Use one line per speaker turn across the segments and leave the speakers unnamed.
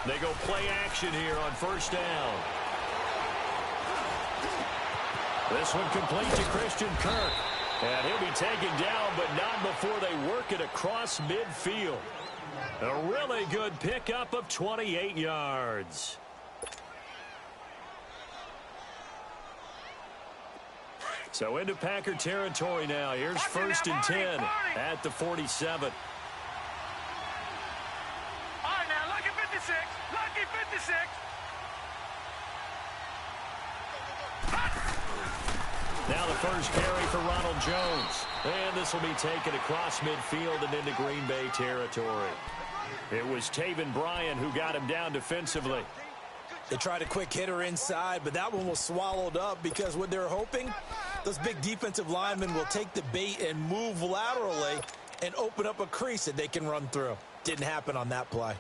They go play action here on first down. This one complete to Christian Kirk. And he'll be taken down, but not before they work it across midfield. A really good pickup of 28 yards. So into Packer territory now. Here's first and 10 at the 47.
All right, now, lucky 56. Lucky 56.
Now the first carry for Ronald Jones. And this will be taken across midfield and into Green Bay territory. It was Taven Bryan who got him down defensively.
They tried a quick hitter inside, but that one was swallowed up because what they're hoping, those big defensive linemen will take the bait and move laterally and open up a crease that they can run through. Didn't happen on that play.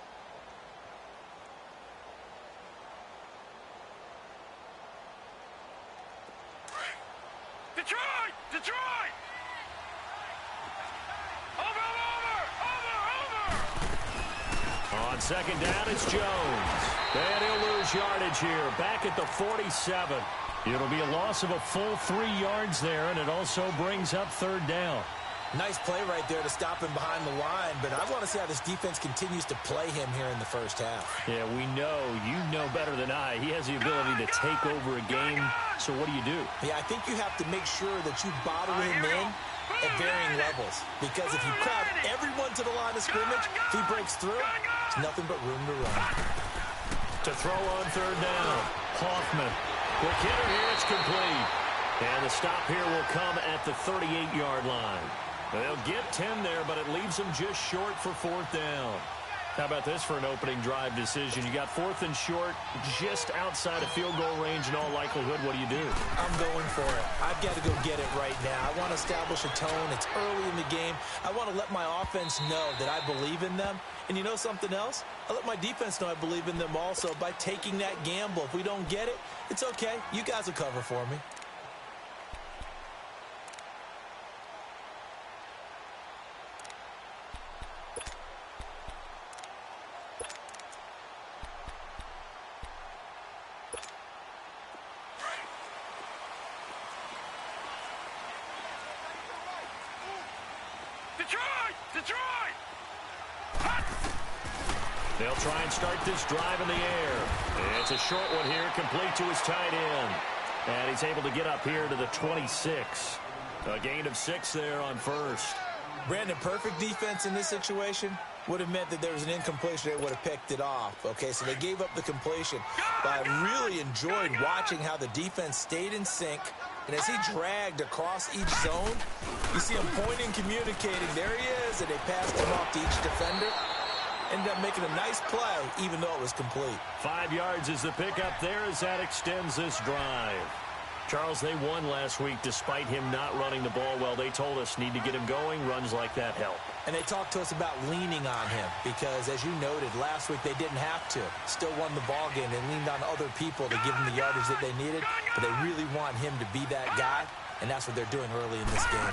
Detroit! Detroit! Over!
On second down, it's Jones. And he'll lose yardage here, back at the 47. It'll be a loss of a full 3 yards there, and it also brings up third down.
Nice play right there to stop him behind the line, but I want to see how this defense continues to play him here in the first half.
Yeah, we know. You know better than I. He has the ability to take over a game, so what do you do?
Yeah, I think you have to make sure that you bottle him in at varying levels, because if you crowd everyone to the line of scrimmage, if he breaks through, it's nothing but room to run.
To throw on third down, Hoffman. Quick hitter here, it's complete. And the stop here will come at the 38-yard line. They'll get 10 there, but it leaves them just short for fourth down. How about this for an opening drive decision? You got fourth and short, just outside of field goal range in all likelihood. What do you do?
I'm going for it. I've got to go get it right now. I want to establish a tone. It's early in the game. I want to let my offense know that I believe in them. And you know something else? I let my defense know I believe in them also by taking that gamble. If we don't get it, it's okay. You guys will cover for me.
Detroit!
They'll try and start this drive in the air. It's a short one here, complete to his tight end. And he's able to get up here to the 26. A gain of 6 there on first.
Brandon, perfect defense in this situation would have meant that there was an incompletion. They would have picked it off. Okay, so they gave up the completion. But I really enjoyed watching how the defense stayed in sync. And as he dragged across each zone, you see him pointing, communicating. There he is, and they passed him off to each defender. Ended up making a nice play, even though it was complete.
5 yards is the pickup there as that extends this drive. Charles, they won last week despite him not running the ball well. They told us need to get him going. Runs like that help.
And they talked to us about leaning on him because, as you noted, last week they didn't have to. Still won the ball game. They leaned on other people to give them the yardage that they needed. But they really want him to be that guy, and that's what they're doing early in this game.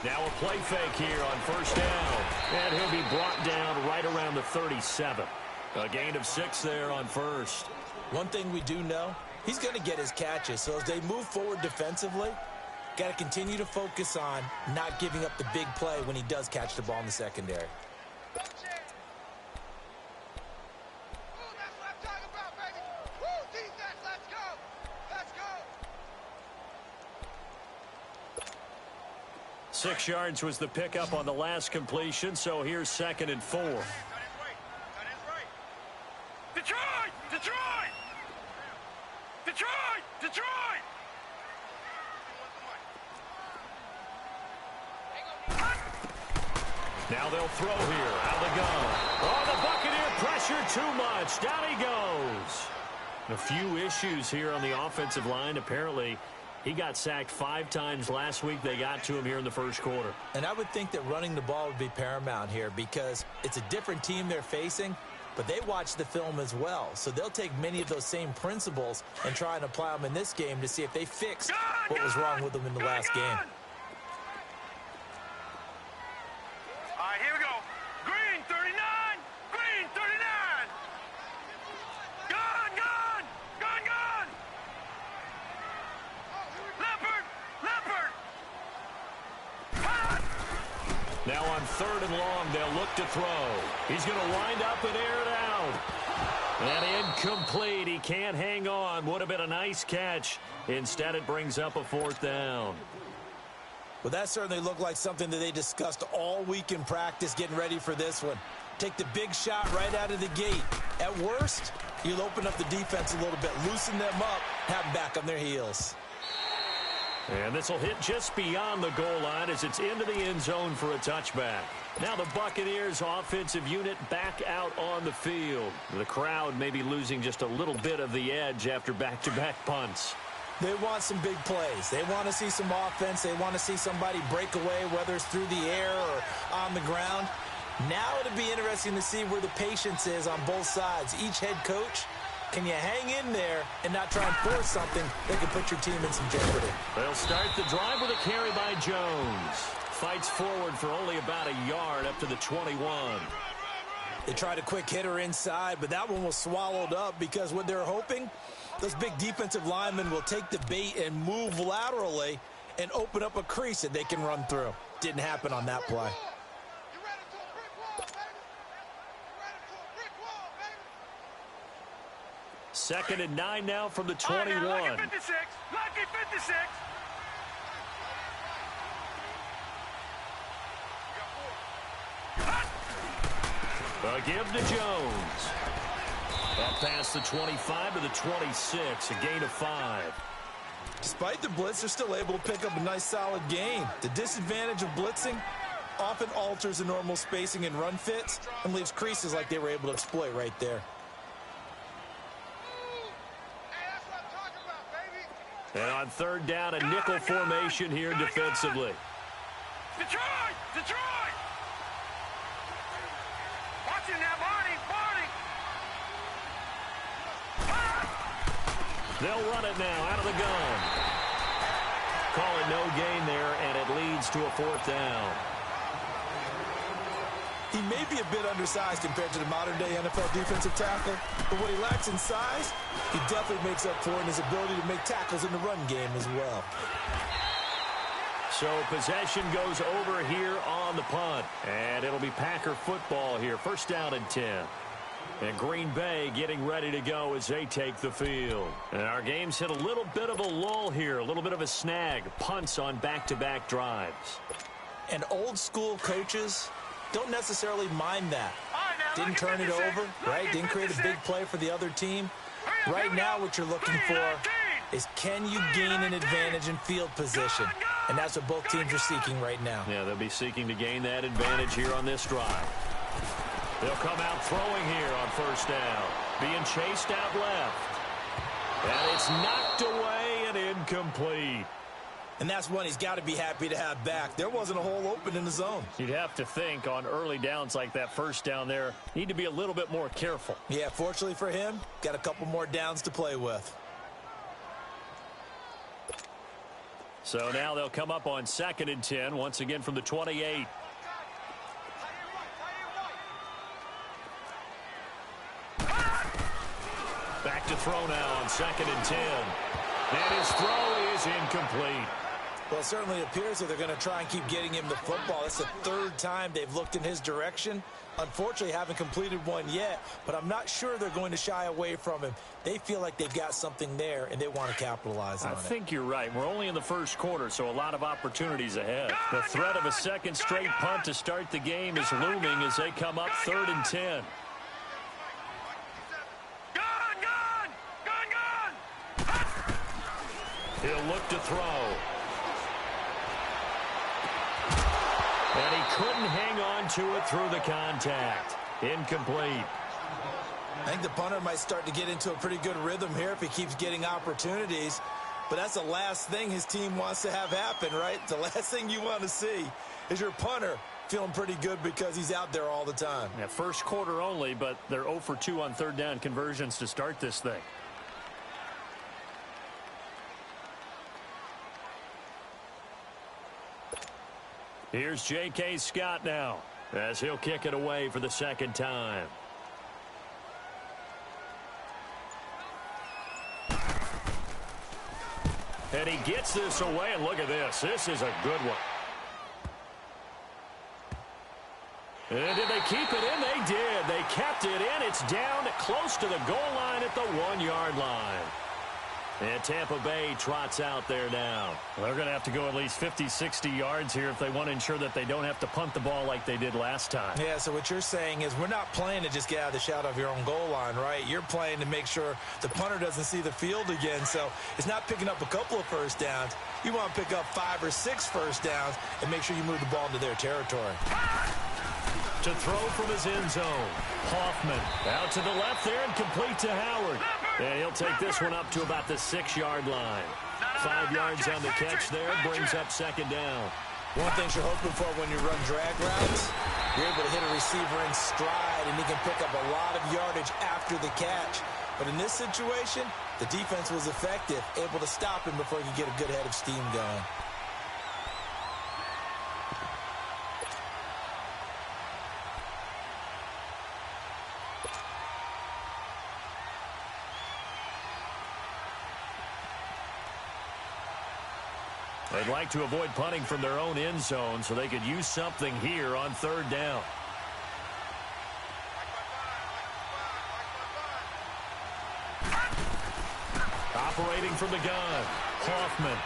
Now a play fake here on first down. And he'll be brought down right around the 37. A gain of 6 there on first.
One thing we do know, he's going to get his catches. So as they move forward defensively, got to continue to focus on not giving up the big play when he does catch the ball in the secondary.
That's what I'm talking about, baby. Woo, defense, let's go. Let's go.
6 yards was the pickup on the last completion, so here's 2nd and 4.
Detroit! Detroit! Detroit! Detroit!
Now they'll throw here. Out the gun. Oh, the Buccaneer pressure too much. Down he goes. A few issues here on the offensive line. Apparently, he got sacked 5 times last week. They got to him here in the first quarter.
And I would think that running the ball would be paramount here because it's a different team they're facing, but they watch the film as well. So they'll take many of those same principles and try and apply them in this game to see if they fix what was wrong with them in the last game.
All right, here we go. Green 39. Green 39.
Now on 3rd and long, they'll look to throw. He's going to wind up and air it out. And incomplete. He can't hang on. Would have been a nice catch. Instead, it brings up a 4th down.
Well, that certainly looked like something that they discussed all week in practice, getting ready for this one. Take the big shot right out of the gate. At worst, you'll open up the defense a little bit, loosen them up, have them back on their heels.
And this will hit just beyond the goal line as it's into the end zone for a touchback. Now the Buccaneers offensive unit back out on the field. The crowd may be losing just a little bit of the edge after back-to-back punts.
They want some big plays. They want to see some offense. They want to see somebody break away, whether it's through the air or on the ground. Now it'll be interesting to see where the patience is on both sides. Each head coach, can you hang in there and not try and force something that could put your team in some jeopardy?
They'll start the drive with a carry by Jones. Fights forward for only about a yard up to the 21.
They tried a quick hitter inside, but that one was swallowed up because what they're hoping, those big defensive linemen will take the bait and move laterally and open up a crease that they can run through. Didn't happen on that play.
Second and 9 now from the 21.
Lucky 56. Lucky 56.
A give to Jones. Up past the 25 to the 26, a gain of 5.
Despite the blitz, they're still able to pick up a nice solid gain. The disadvantage of blitzing often alters the normal spacing and run fits and leaves creases like they were able to exploit right there.
And on 3rd down, a nickel formation here defensively.
Detroit! Detroit! Watch it now, Barney! Barney!
They'll run it now out of the gun. Call it no gain there, and it leads to a 4th down.
He may be a bit undersized compared to the modern-day NFL defensive tackle, but what he lacks in size, he definitely makes up for in his ability to make tackles in the run game as well.
So possession goes over here on the punt, and it'll be Packer football here. 1st down and 10. And Green Bay getting ready to go as they take the field. And our game's hit a little bit of a lull here, a little bit of a snag. Punts on back-to-back drives.
And old-school coaches don't necessarily mind that. Didn't turn it over, right? Didn't create a big play for the other team. Right now what you're looking for is, can you gain an advantage in field position? And that's what both teams are seeking right now.
Yeah, they'll be seeking to gain that advantage here on this drive. They'll come out throwing here on 1st down. Being chased out left. And it's knocked away and incomplete.
And that's one he's got to be happy to have back. There wasn't a hole open in the zone.
You'd have to think on early downs like that 1st down there, need to be a little bit more careful.
Yeah, fortunately for him, got a couple more downs to play with.
So now they'll come up on 2nd and 10, once again from the 28. Back to throw now on 2nd and 10. And his throw is incomplete.
Well, it certainly appears that they're going to try and keep getting him the football. That's the 3rd time they've looked in his direction. Unfortunately, haven't completed one yet, but I'm not sure they're going to shy away from him. They feel like they've got something there, and they want to capitalize on it.
I think you're right. We're only in the 1st quarter, so a lot of opportunities ahead. The threat of a 2nd straight punt to start the game is looming as they come up 3rd and 10. He'll look to throw. And he couldn't hang on to it through the contact. Incomplete.
I think the punter might start to get into a pretty good rhythm here if he keeps getting opportunities. But that's the last thing his team wants to have happen, right? The last thing you want to see is your punter feeling pretty good because he's out there all the time.
Yeah, 1st quarter only, but they're 0 for 2 on 3rd down conversions to start this thing. Here's J.K. Scott now as he'll kick it away for the 2nd time. And he gets this away, and look at this. This is a good one. And did they keep it in? They did. They kept it in. It's down close to the goal line at the 1-yard line. And Tampa Bay trots out there now.
Well, they're going to have to go at least 50, 60 yards here if they want to ensure that they don't have to punt the ball like they did last time.
Yeah, so what you're saying is we're not playing to just get out of the shadow of your own goal line, right? You're playing to make sure the punter doesn't see the field again. So it's not picking up a couple of first downs. You want to pick up 5 or 6 first downs and make sure you move the ball into their territory.
To throw from his end zone. Hoffman out to the left there and complete to Howard. And he'll take this one up to about the 6-yard line. 5 yards on the catch there, brings up second down.
One thing you're hoping for when you run drag routes, you're able to hit a receiver in stride and he can pick up a lot of yardage after the catch. But in this situation, the defense was effective, able to stop him before he could get a good head of steam going.
They'd like to avoid punting from their own end zone so they could use something here on third down. Operating from the gun, Hoffman.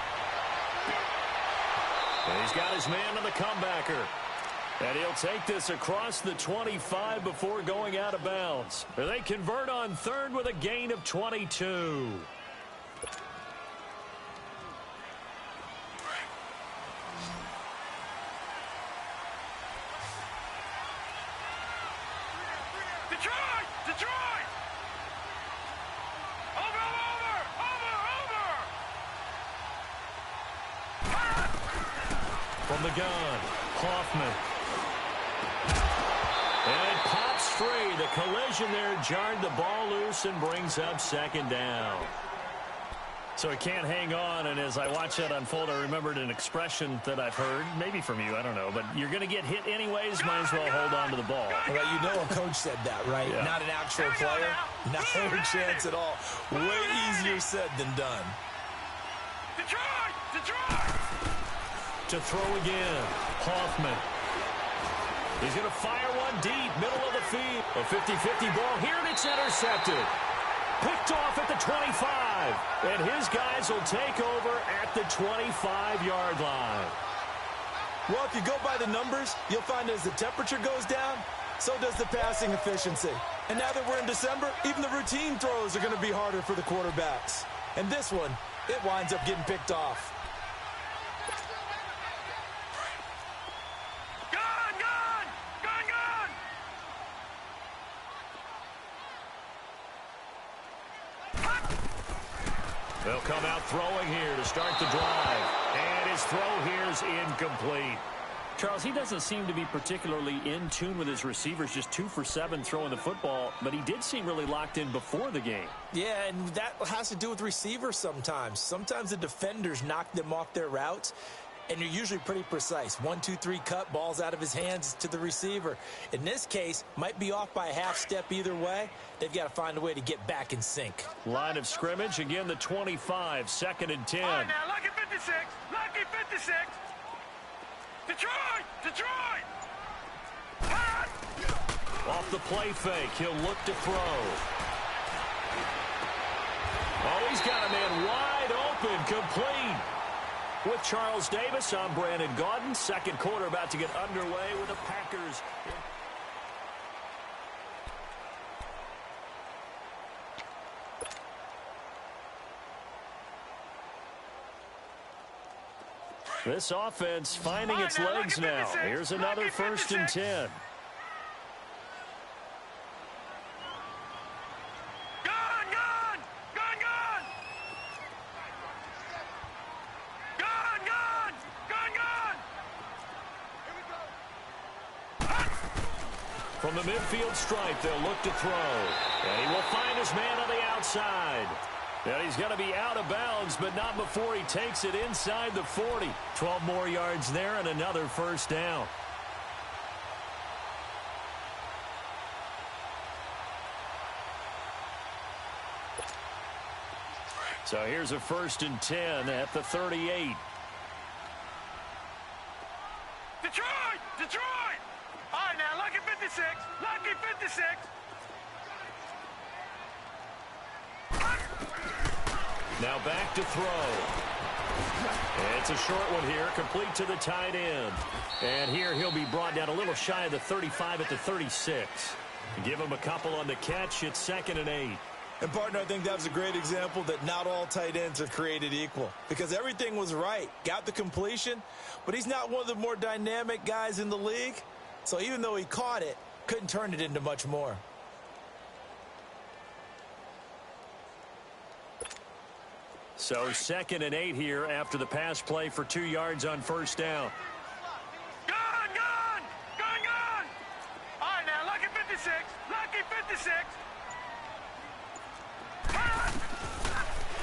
And he's got his man on the comebacker. And he'll take this across the 25 before going out of bounds. They convert on third with a gain of 22.
Detroit! Over!
From the gun, Hoffman. And it pops free. The collision there jarred the ball loose and brings up second down.
So he can't hang on, and as I watch that unfold, I remembered an expression that I've heard, maybe from you, I don't know, but you're going to get hit anyways, might as well hold on to the ball.
Well, you know a coach said that, right?
Yeah.
Not an actual player. Not a chance at all. Way easier said than done.
Detroit!
To throw again, Hoffman. He's going to fire one deep, middle of the field. A 50-50 ball here, and it's intercepted. Picked off at the 25. And his guys will take over at the 25-yard line.
Well, if you go by the numbers, you'll find as the temperature goes down, so does the passing efficiency. And now that we're in December, even the routine throws are going to be harder for the quarterbacks. And this one, it winds up getting picked off.
They'll come out throwing here to start the drive. And his throw here is incomplete.
Charles, he doesn't seem to be particularly in tune with his receivers, just 2 for 7 throwing the football, but he did seem really locked in before the game.
Yeah, and that has to do with receivers sometimes. Sometimes the defenders knock them off their routes, and you're usually pretty precise. 1, 2, 3 cut, balls out of his hands to the receiver. In this case, might be off by a half step either way. They've got to find a way to get back in sync.
Line of scrimmage, again the 25, 2nd and 10.
All right, now, lucky 56. Lucky 56. Detroit!
Off the play fake, he'll look to throw. Oh, he's got a man wide open, complete. With Charles Davis, I'm Brandon Gaudin. Second quarter about to get underway with the Packers. This offense finding its legs now. Here's another 1st and 10. From the midfield stripe, they'll look to throw. And he will find his man on the outside. And he's going to be out of bounds, but not before he takes it inside the 40. 12 more yards there and another 1st down. So here's a 1st and 10 at the 38.
Detroit! All right, now, lucky 56. Lucky 56.
Now back to throw. It's a short one here, complete to the tight end. And here he'll be brought down a little shy of the 35 at the 36. Give him a couple on the catch. It's 2nd and 8.
And, partner, I think that was a great example that not all tight ends are created equal. Because everything was right. Got the completion, but he's not one of the more dynamic guys in the league. So even though he caught it, couldn't turn it into much more.
So 2nd and 8 here after the pass play for 2 yards on first down.
Gone, gone, gone, gone. All right, now, lucky 56. Lucky 56.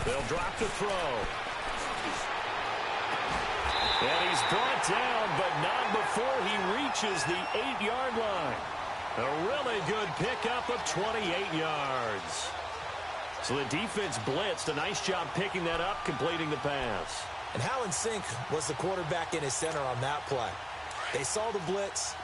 They'll drop to throw. And he's brought down, but not before he reaches the 8-yard line. A really good pickup of 28 yards. So the defense blitzed. A nice job picking that up, completing the pass.
And how in sync was the quarterback in his center on that play? They saw the blitz,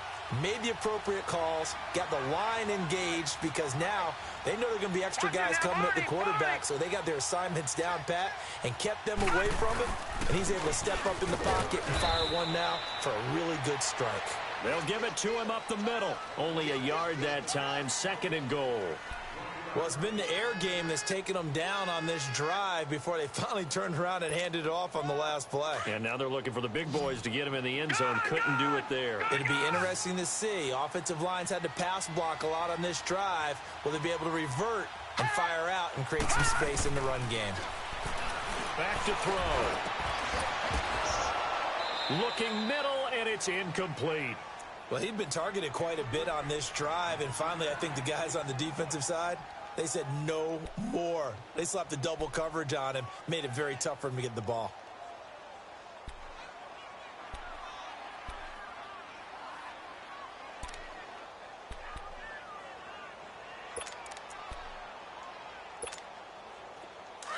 made the appropriate calls, got the line engaged because now they know they're going to be extra guys coming at the quarterback, so they got their assignments down pat and kept them away from him, and he's able to step up in the pocket and fire one now for a really good strike.
They'll give it to him up the middle. Only a yard that time, 2nd and goal.
Well, it's been the air game that's taken them down on this drive before they finally turned around and handed it off on the last play.
And now they're looking for the big boys to get him in the end zone. Couldn't do it there.
It'd be interesting to see. Offensive lines had to pass block a lot on this drive. Will they be able to revert and fire out and create some space in the run game?
Back to throw. Looking middle, and it's incomplete.
Well, he'd been targeted quite a bit on this drive, and finally I think the guys on the defensive side, they said no more. They slapped the double coverage on him, made it very tough for him to get the ball.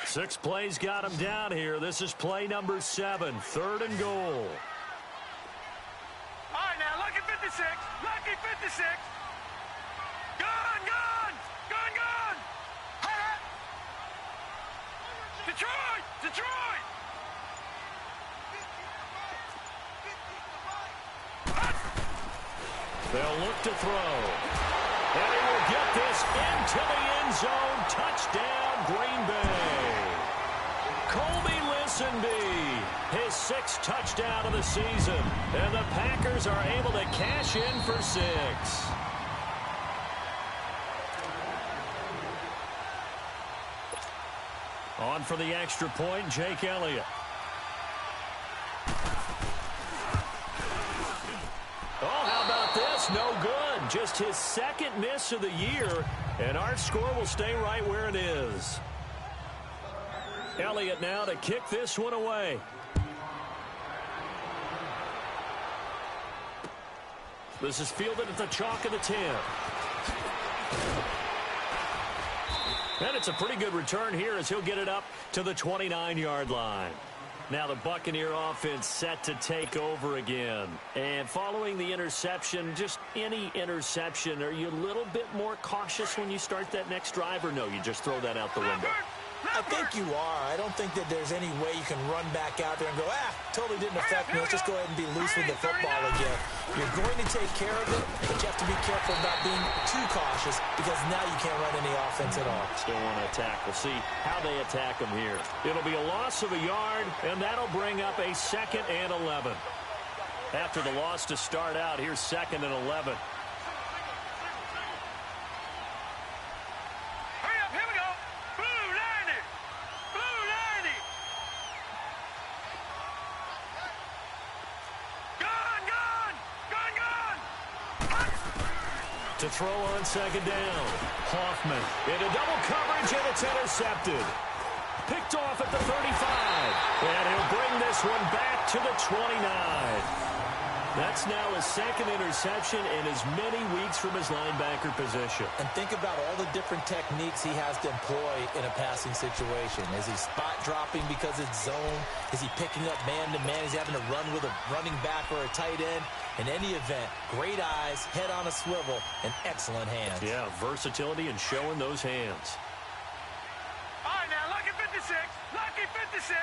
Six plays got him down here. This is play number 7, 3rd and goal.
All right, now, lucky 56. Lucky 56. Gone, gone, gone, gone. Detroit, Detroit.
They'll look to throw. And he will get this into the end zone. Touchdown, Green Bay. Colby Listenby, his 6th touchdown of the season. And the Packers are able to cash in for 6. On for the extra point, Jake Elliott. Oh, how about this? No good. Just his 2nd miss of the year, and our score will stay right where it is. Elliott now to kick this one away. This is fielded at the chalk of the 10. And it's a pretty good return here as he'll get it up to the 29-yard line. Now the Buccaneer offense set to take over again. And following the interception, just any interception, are you a little bit more cautious when you start that next drive, or no, you just throw that out the window?
I think you are. I don't think that there's any way you can run back out there and go, totally didn't affect me. Let's just go ahead and be loose with the football again. You're going to take care of it, but you have to be careful about being too cautious because now you can't run any offense at all.
Still want to attack. We'll see how they attack them here. It'll be a loss of a yard, and that'll bring up a 2nd and 11. After the loss to start out, here's 2nd and 11. To throw on 2nd down. Hoffman into double coverage, and it's intercepted. Picked off at the 35. And he'll bring this one back to the 29. That's now his 2nd interception in as many weeks from his linebacker position.
And think about all the different techniques he has to employ in a passing situation. Is he spot dropping because it's zone? Is he picking up man-to-man? Is he having to run with a running back or a tight end? In any event, great eyes, head on a swivel, and excellent hands.
Yeah, versatility and showing those hands.
All right, now, lucky 56. Lucky 56.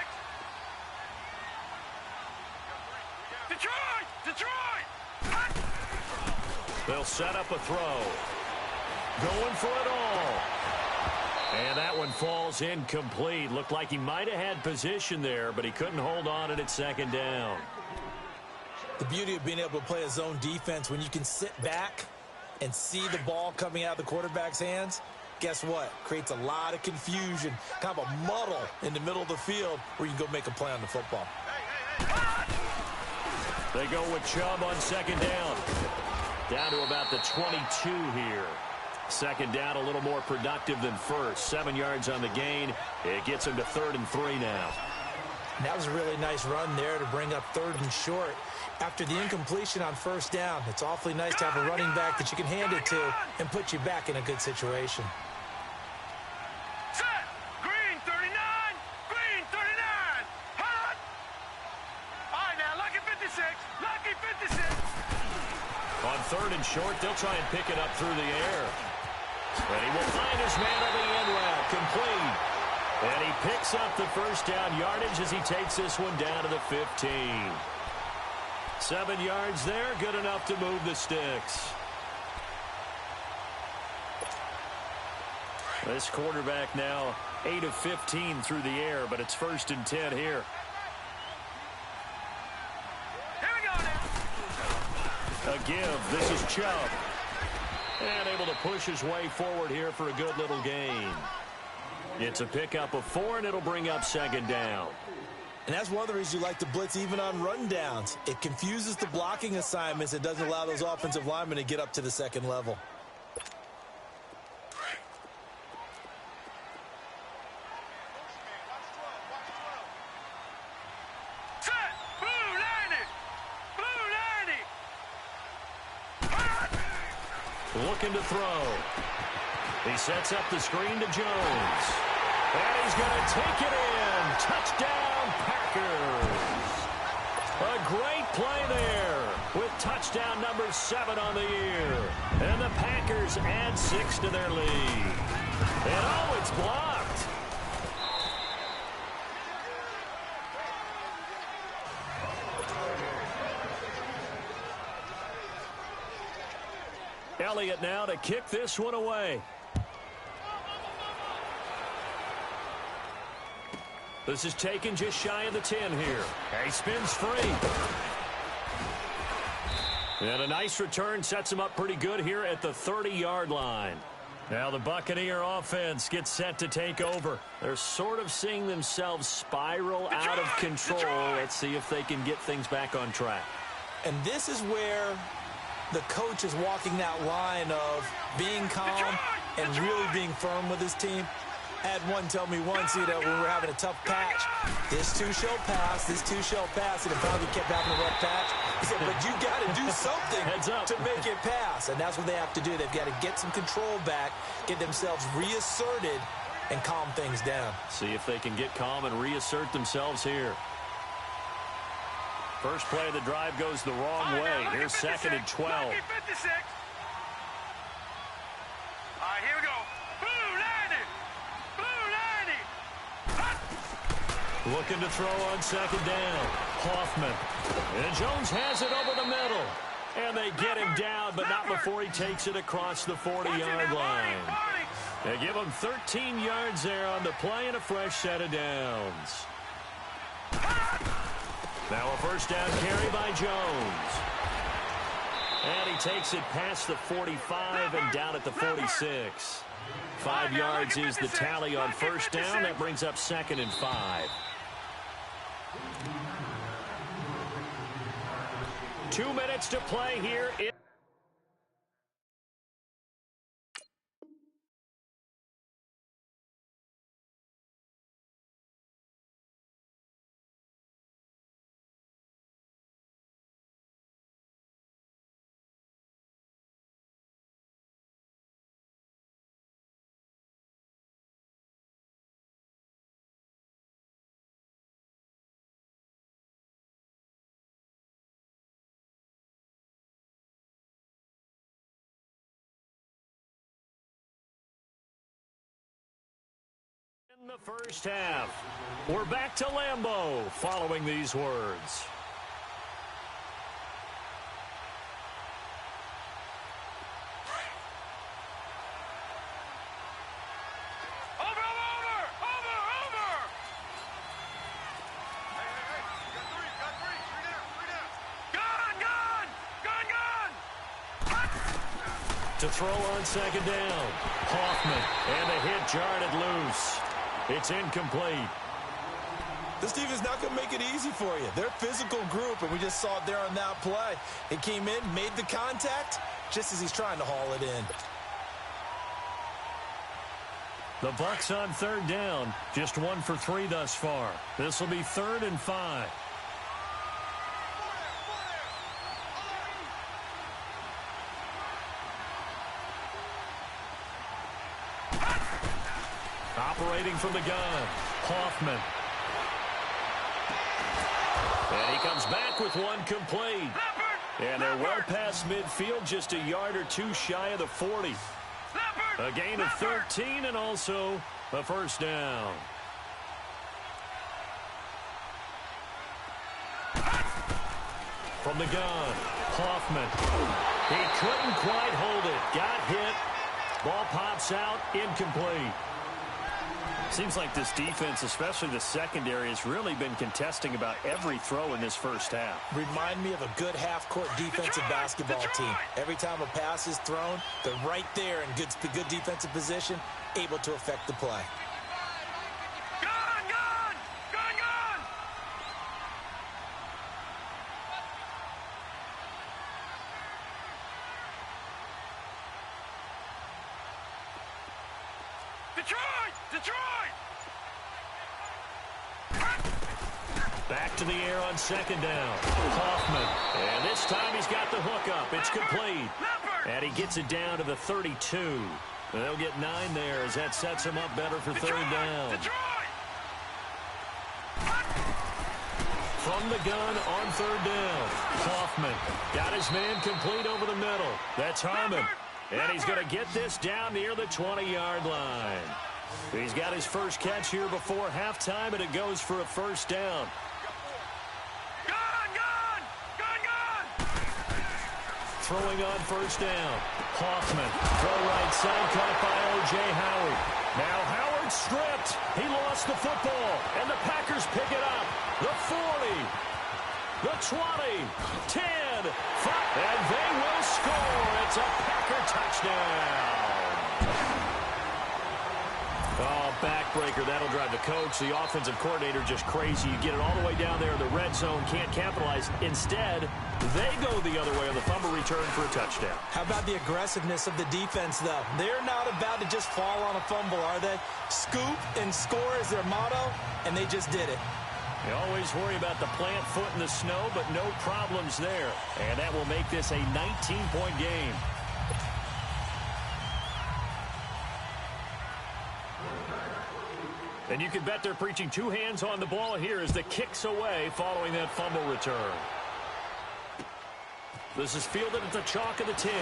Detroit! Detroit! Hot!
They'll set up a throw. Going for it all. And that one falls incomplete. Looked like he might have had position there, but he couldn't hold on at second down.
The beauty of being able to play a zone defense when you can sit back and see the ball coming out of the quarterback's hands, guess what? Creates a lot of confusion, kind of a muddle in the middle of the field where you can go make a play on the football.
They go with Chubb on second down. Down to about the 22 here. Second down a little more productive than first. 7 yards on the gain. It gets him to 3rd and 3 now.
And that was a really nice run there to bring up 3rd and short. After the incompletion on first down, it's awfully nice to have a running back that you can hand it to and put you back in a good situation.
Set! Green 39! Green 39! Hot! All right, now, lucky 56. Lucky 56.
On 3rd and short, they'll try and pick it up through the air. And he will find his man on the end route, complete. And he picks up the first down yardage as he takes this one down to the 15. 7 yards there, good enough to move the sticks. This quarterback now 8 of 15 through the air, but it's 1st and 10 here.
Here we go now.
A give. This is Chubb. And able to push his way forward here for a good little gain. It's a pickup of 4, and it'll bring up 2nd down.
And that's one of the reasons you like to blitz even on rundowns. It confuses the blocking assignments. It doesn't allow those offensive linemen to get up to the second level.
Set! Blue 90! Blue 90! Hot!
Looking to throw. He sets up the screen to Jones. And he's going to take it in. Touchdown, Packers. A great play there with touchdown number 7 on the year. And the Packers add 6 to their lead. And oh, it's blocked. Elliott now to kick this one away. This is taken just shy of the 10 here. He spins free. And a nice return sets him up pretty good here at the 30-yard line. Now the Buccaneer offense gets set to take over. They're sort of seeing themselves spiral out of control. Let's see if they can get things back on track.
And this is where the coach is walking that line of being calm and really being firm with his team. I had one tell me once, when we were having a tough patch, this too shall pass, this too shall pass, and it probably kept having a rough patch. He said, but you got to do something to make it pass, and that's what they have to do. They've got to get some control back, get themselves reasserted, and calm things down.
See if they can get calm and reassert themselves here. First play of the drive goes the wrong way. Here's 2nd and 12.
Lucky 56. All right, here we go. Blue 90. Blue 90. Hot.
Looking to throw on 2nd down. Hoffman. And Jones has it over the middle. And they get him down, but not before he takes it across the 40-yard line. They give him 13 yards there on the play and a fresh set of downs. Now a first down carry by Jones. And he takes it past the 45 and down at the 46. 5 yards is the tally on first down. That brings up 2nd and 5. 2 minutes to play here.
In the first half, we're back to Lambeau following these words. To throw on second down. Hoffman, and the hit jarred it loose. It's incomplete.
This team is not going to make it easy for you. They're a physical group, and we just saw it there on that play. It came in, made the contact, just as he's trying to haul it in.
The Bucs on third down. Just 1 for 3 thus far. This will be 3rd and 5. Operating from the gun, Hoffman. And he comes back with one complete. And they're well past midfield, just a yard or two shy of the 40. A gain of 13 and also a first down. From the gun, Hoffman. He couldn't quite hold it. Got hit. Ball pops out, incomplete. Seems like this defense, especially the secondary, has really been contesting about every throw in this first half.
Remind me of a good half-court defensive basketball team. Every time a pass is thrown, they're right there in good defensive position, able to affect the play.
Detroit!
Back to the air on second down. Hoffman. And this time he's got the hook up. It's complete. And he gets it down to the 32. They'll get 9 there as that sets him up better for third down. From the gun on third down. Hoffman got his man complete over the middle. That's Harmon. And he's going to get this down near the 20-yard line. He's got his first catch here before halftime, and it goes for a first down. Throwing on first down. Hoffman. Throw right side, caught by O.J. Howard. Now Howard stripped. He lost the football, and the Packers pick it up. The 40. The 20, 10, 5, and they will score. It's a Packer touchdown. Oh, backbreaker. That'll drive the coach, the offensive coordinator, just crazy. You get it all the way down there in the red zone, can't capitalize. Instead, they go the other way on the fumble return for a touchdown.
How about the aggressiveness of the defense, though? They're not about to just fall on a fumble, are they? Scoop and score is their motto, and they just did it.
You always worry about the plant foot in the snow, but no problems there. And that will make this a 19-point game. And you can bet they're preaching 2 hands on the ball here as the kick's away following that fumble return. This is fielded at the chalk of the 10.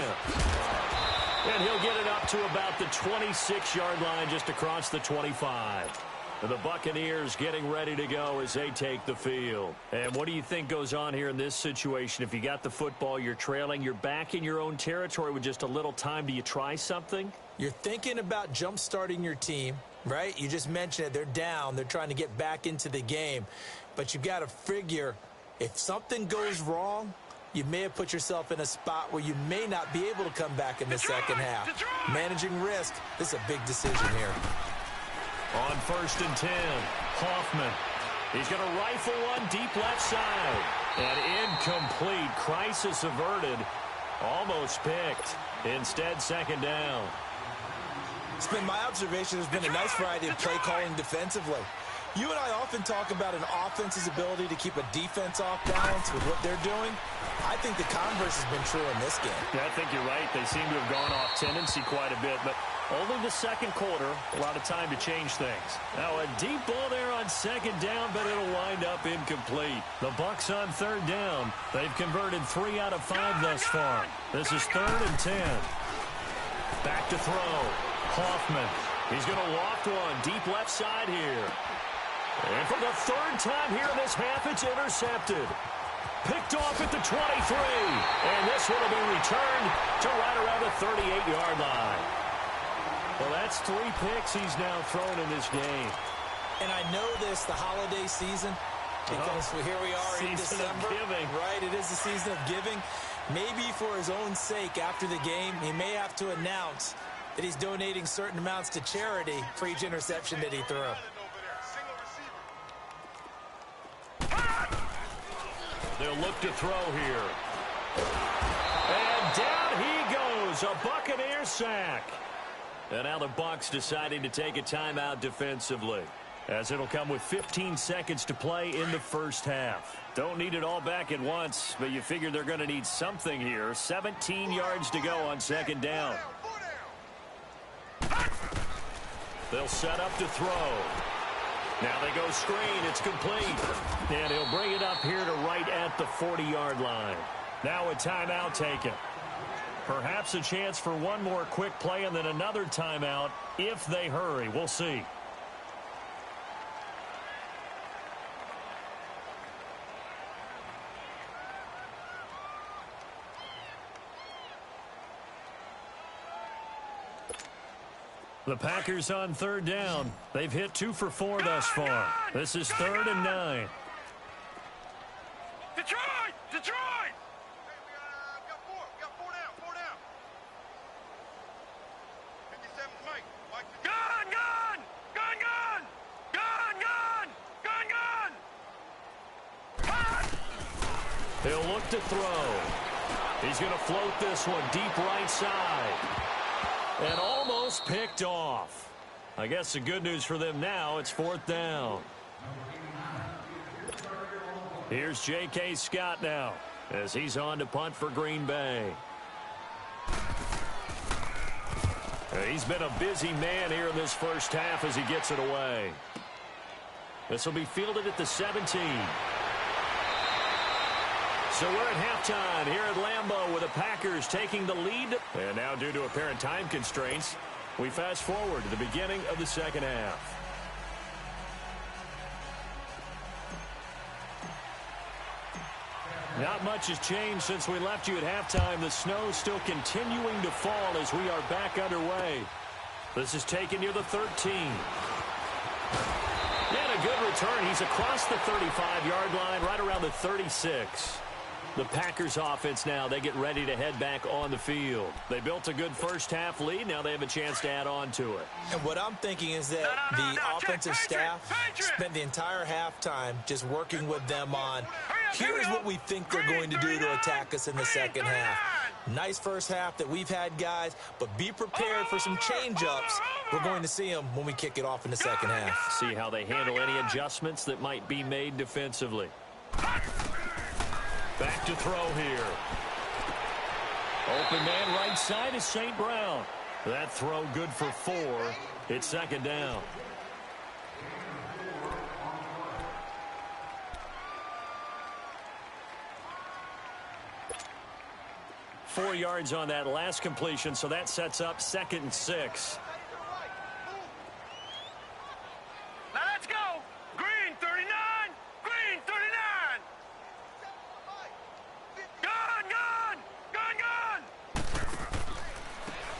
And he'll get it up to about the 26-yard line, just across the 25. The Buccaneers getting ready to go as they take the field. And what do you think goes on here in this situation? If you got the football, you're trailing, you're back in your own territory with just a little time. Do you try something?
You're thinking about jump-starting your team, right? You just mentioned it. They're down. They're trying to get back into the game. But you've got to figure if something goes wrong, you may have put yourself in a spot where you may not be able to come back in the second half. Managing risk, this is a big decision here.
On first and 10, Hoffman. He's going to rifle one deep left side. And incomplete. Crisis averted. Almost picked. Instead, second down.
It's been my observation there's been a nice variety of play calling defensively. You and I often talk about an offense's ability to keep a defense off balance with what they're doing. I think the converse has been true in this game.
Yeah, I think you're right. They seem to have gone off tendency quite a bit, but only the second quarter, a lot of time to change things. Now a deep ball there on second down, but it'll wind up incomplete. The Bucs on third down. They've converted 3 out of 5 thus far. This is 3rd and 10. Back to throw. Hoffman. He's going to loft one deep left side here. And for the third time here in this half, it's intercepted. Picked off at the 23. And this one will be returned to right around the 38-yard line. Well, that's 3 picks he's now thrown in this game.
And I know this, the holiday season, because here we are in December.
Giving.
Right, it is the season of giving. Maybe for his own sake after the game, he may have to announce that he's donating certain amounts to charity for each interception that he threw.
They'll look to throw here. And down he goes, a Buccaneer sack. And now the Bucs deciding to take a timeout defensively, as it'll come with 15 seconds to play in the first half. Don't need it all back at once, but you figure they're going to need something here. 17 yards to go on second down. They'll set up to throw. Now they go screen. It's complete. And he'll bring it up here to right at the 40-yard line. Now a timeout taken. Perhaps a chance for one more quick play and then another timeout if they hurry. We'll see. The Packers on third down. They've hit 2 for 4 thus far. This is 3rd and 9.
Detroit! Detroit!
He'll look to throw. He's going to float this one deep right side. And almost picked off. I guess the good news for them now, it's 4th down. Here's J.K. Scott now as he's on to punt for Green Bay. He's been a busy man here in this first half as he gets it away. This will be fielded at the 17. So we're at halftime here at Lambeau with the Packers taking the lead. And now due to apparent time constraints, we fast forward to the beginning of the second half. Not much has changed since we left you at halftime. The snow still continuing to fall as we are back underway. This is taken near the 13. And a good return. He's across the 35-yard line, right around the 36. The Packers offense now, they get ready to head back on the field. They built a good first half lead. Now they have a chance to add on to it.
And what I'm thinking is that the offensive staff spent the entire halftime just working with them on, here's what we think they're going to do to attack us in the second half. Nice first half that we've had, guys, but be prepared for some change-ups. We're going to see them when we kick it off in the second half.
See how they handle any adjustments that might be made defensively. Back to throw here. Open man right side is St. Brown. That throw good for 4. It's second down. Four yards on that last completion, so that sets up 2nd and 6.
Now let's go. Green 39. Green 39.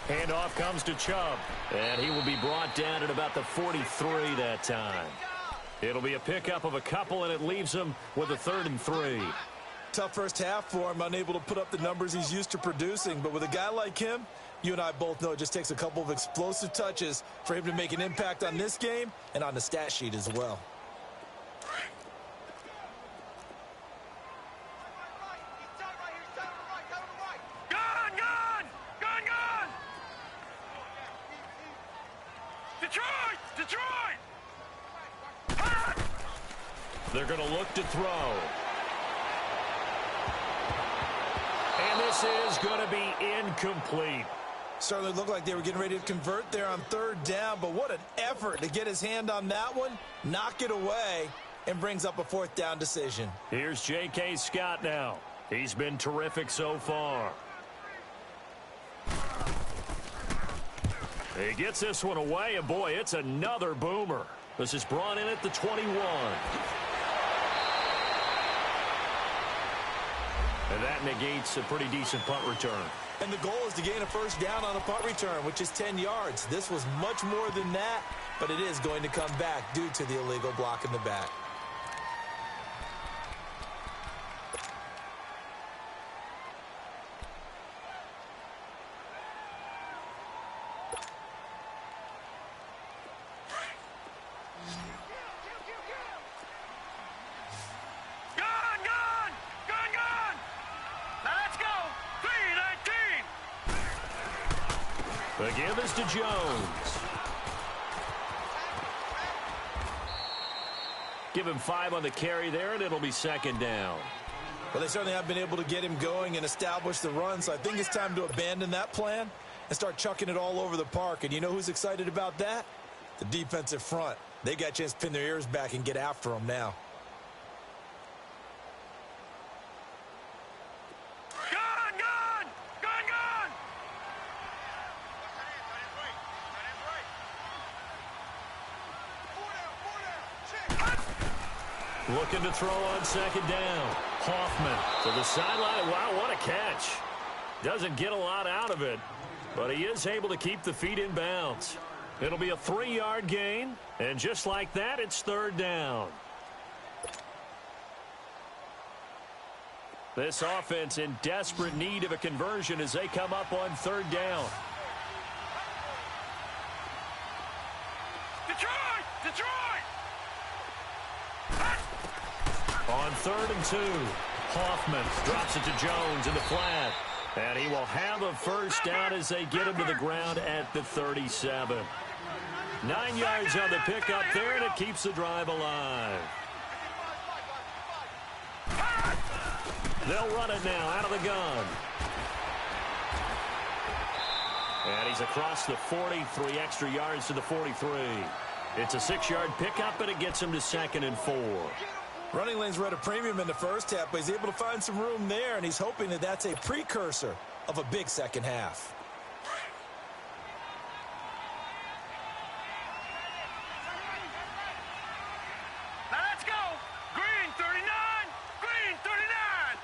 Handoff comes to Chubb, and he will be brought down at about the 43 that time. It'll be a pickup of a couple, and it leaves him with a 3rd and 3.
Tough first half for him, unable to put up the numbers he's used to producing. But with a guy like him, you and I both know it just takes a couple of explosive touches for him to make an impact on this game and on the stat sheet as well.
Detroit!
They're going to look to throw. And this is going to be incomplete.
Certainly looked like they were getting ready to convert there on 3rd down, but what an effort to get his hand on that one, knock it away, and brings up a 4th down decision.
Here's J.K. Scott now. He's been terrific so far. He gets this one away, and boy, it's another boomer. This is brought in at the 21. And that negates a pretty decent punt return.
And the goal is to gain a first down on a punt return, which is 10 yards. This was much more than that, but it is going to come back due to the illegal block in the back.
The give is to Jones. Give him 5 on the carry there, and it'll be second down.
Well, they certainly have been able to get him going and establish the run, so I think it's time to abandon that plan and start chucking it all over the park. And you know who's excited about that? The defensive front. They got a chance to pin their ears back and get after him now.
Looking to throw on second down. Hoffman to the sideline. Wow, what a catch. Doesn't get a lot out of it, but he is able to keep the feet in bounds. It'll be a 3-yard gain, and just like that, it's third down. This offense in desperate need of a conversion as they come up on third down.
Detroit!
On 3rd and 2, Hoffman drops it to Jones in the flat. And he will have a first down as they get him to the ground at the 37. 9 yards on the pickup there, and it keeps the drive alive. They'll run it now out of the gun. And he's across the 40, 3 extra yards to the 43. It's a 6-yard pickup, and it gets him to 2nd and 4.
Running lanes were at a premium in the first half, but he's able to find some room there, and he's hoping that that's a precursor of a big second half.
Now let's go. Green 39. Green 39.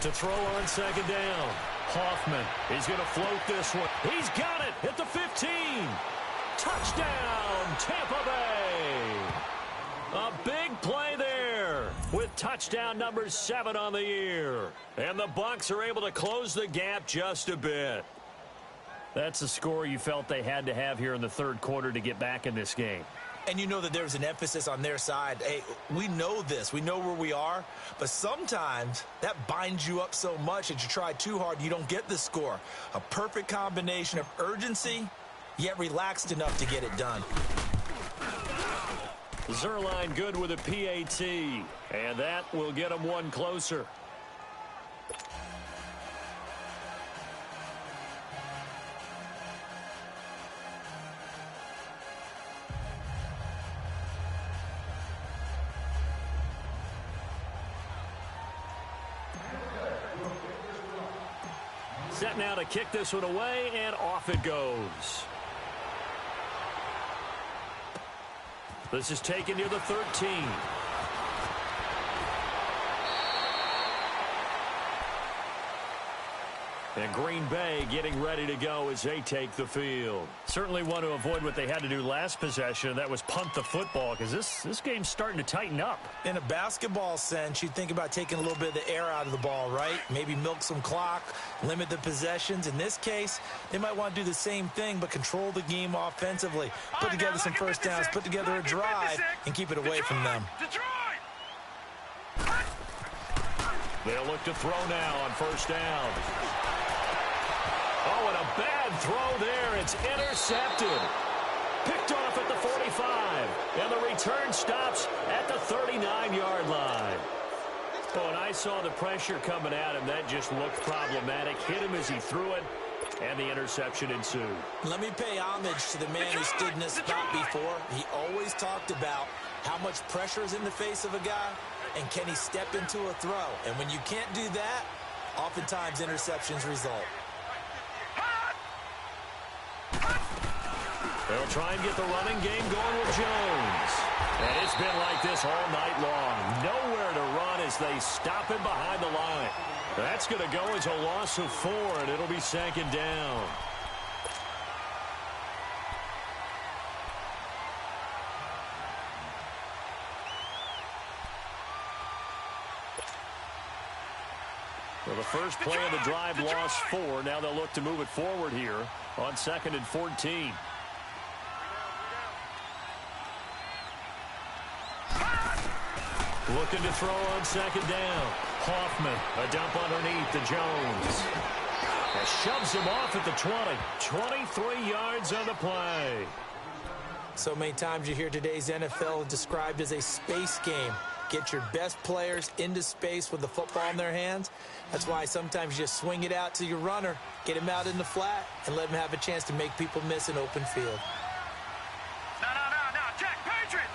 To throw on second down. Hoffman, he's going to float this one. He's got it at the 15. Touchdown, Tampa Bay. A big play there with touchdown number 7 on the year. And the Bucs are able to close the gap just a bit. That's a score you felt they had to have here in the third quarter to get back in this game.
And you know that there's an emphasis on their side. Hey, we know this. We know where we are. But sometimes that binds you up so much that you try too hard, you don't get the score. A perfect combination of urgency, yet relaxed enough to get it done.
Zerline good with a PAT. And that will get them one closer. Set now to kick this one away, and off it goes. This is taken near the 13. And Green Bay getting ready to go as they take the field. Certainly want to avoid what they had to do last possession. That was punt the football, because this game's starting to tighten up.
In a basketball sense, you'd think about taking a little bit of the air out of the ball, right? Maybe milk some clock, limit the possessions. In this case, they might want to do the same thing, but control the game offensively. Put together some first downs, put together a drive, and keep it away from them.
They'll look to throw now on first down. Oh, and a bad throw there. It's intercepted. Picked off at the 45. And the return stops at the 39-yard line. Oh, and I saw the pressure coming at him. That just looked problematic. Hit him as he threw it, and the interception ensued.
Let me pay homage to the man who stood in this spot before. He always talked about how much pressure is in the face of a guy. and can he step into a throw? And when you can't do that, oftentimes interceptions result.
They'll try and get the running game going with Jones. And it's been like this all night long. Nowhere to run as they stop him behind the line. That's going to go as a loss of 4, and it'll be second down. Well, the first play of the drive lost 4. Now they'll look to move it forward here on 2nd and 14. Looking to throw on 2nd down. Hoffman, a dump underneath to Jones. And shoves him off at the 20. 23 yards on the play.
So many times you hear today's NFL described as a space game. Get your best players into space with the football in their hands. That's why sometimes you just swing it out to your runner, get him out in the flat, and let him have a chance to make people miss an open field.
No, Jack, Patriot!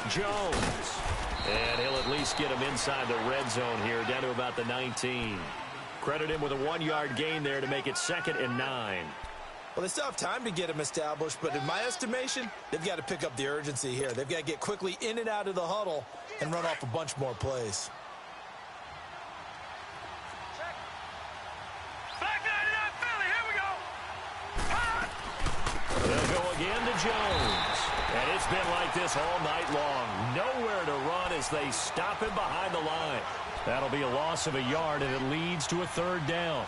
Jones. And he'll at least get him inside the red zone here, down to about the 19. Credit him with a 1-yard gain there to make it 2nd and 9.
Well, they still have time to get him established, but in my estimation, they've got to pick up the urgency here. They've got to get quickly in and out of the huddle and run off a bunch more plays.
Black 99 Philly, here we go!
They'll go again to Jones. And it's been like this all night long. Nowhere to run as they stop him behind the line. That'll be a loss of a yard, and it leads to a 3rd down.